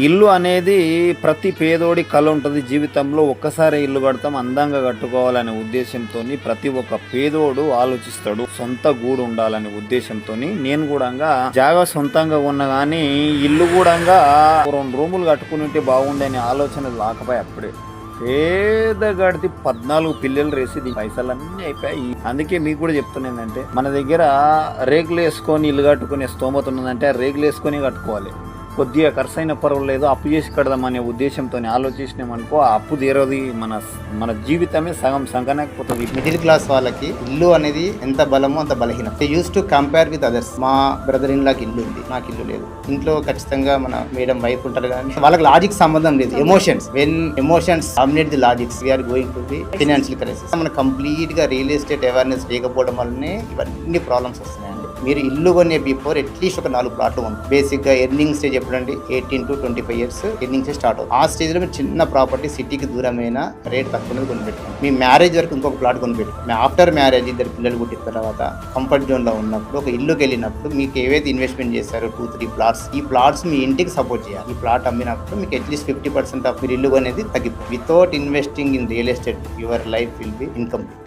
ఇల్లు అనేది ప్రతి పేదోడి కల ఉంటుంది జీవితంలో. ఒక్కసారి ఇల్లు కడతాం, అందంగా కట్టుకోవాలనే ఉద్దేశంతో ప్రతి ఒక్క పేదోడు ఆలోచిస్తాడు. సొంత గూడు ఉండాలనే ఉద్దేశంతో నేను కూడా జాగా సొంతంగా ఉన్నా కానీ ఇల్లు కూడా 2 రూములు కట్టుకుని ఉంటే బాగుండే అనే ఆలోచన రాకపోయి అప్పుడే పేద గడితే 14 పిల్లలు రేసి దీని పైసలన్నీ అయిపోయాయి. అందుకే మీకు కూడా చెప్తున్నా ఏంటంటే, మన దగ్గర రేకులు వేసుకొని ఇల్లు కట్టుకునే స్తోమత ఉన్నదంటే ఆ రేకులు వేసుకొని కట్టుకోవాలి. కొద్దిగా ఖర్చు అయిన పర్వాలేదు, అప్పు చేసి కడదామనే ఉద్దేశంతో ఆలోచించినామనుకో ఆ అప్పు తీరది. మన జీవితమే సగం సంకనకపోతుంది. మిడిల్ క్లాస్ వాళ్ళకి ఇల్లు అనేది ఎంత బలమో అంత బలహీనం. They use to compare with others. మా బ్రదర్ ఇన్ లాకి ఇల్లు ఉంది, నాకు ఇల్లు లేదు. ఇంట్లో ఖచ్చితంగా మన మేడం వైఫ్ ఉంటారు కానీ వాళ్ళకి లాజిక్ సంబంధం లేదు. Emotions, when emotions dominate the logics, we are going to the financial crisis. మన కంప్లీట్ గా రియల్ ఎస్టేట్ అవేర్నెస్ లేకపోవడం వల్లనే ఇవన్నీ ప్రాబ్లమ్స్ వస్తున్నాయండి. మీరు ఇల్లు కొనే బిఫోర్ అట్లీస్ట్ ఒక 4 ప్లాట్లు ఉంది. బేసిక్ గా ఎర్నింగ్ స్టేజ్ ఎప్పుడండి 18 to 25 years earning stage start అవుతుంది. ఆ స్టేజ్ లో మీరు చిన్న ప్రాపర్టీ సిటీకి దూరమైన రేట్ తక్కువ కొనిపెట్టుకోండి. మీ మ్యారేజ్ వరకు ఇంకొక ప్లాట్ కొనిపెట్టుకోండి. ఆఫ్టర్ మ్యారేజ్ 2 పిల్లలు పుట్టిన తర్వాత కంఫర్ట్ జోన్ లో ఉన్నప్పుడు ఒక ఇల్లుకి వెళ్ళినప్పుడు మీకు ఏవైతే ఇన్వెస్ట్మెంట్ చేశారో 2-3 ప్లాట్స్, ఈ ప్లాట్స్ మీ ఇంటికి సపోర్ట్ చేయాలి. ఈ ప్లాట్ అమ్మినప్పుడు మీకు అట్లీస్ట్ 50% ఆఫ్ మీరు ఇల్లు అనేది తగ్గిపోతుంది. Without investing in real estate your life will be incomplete.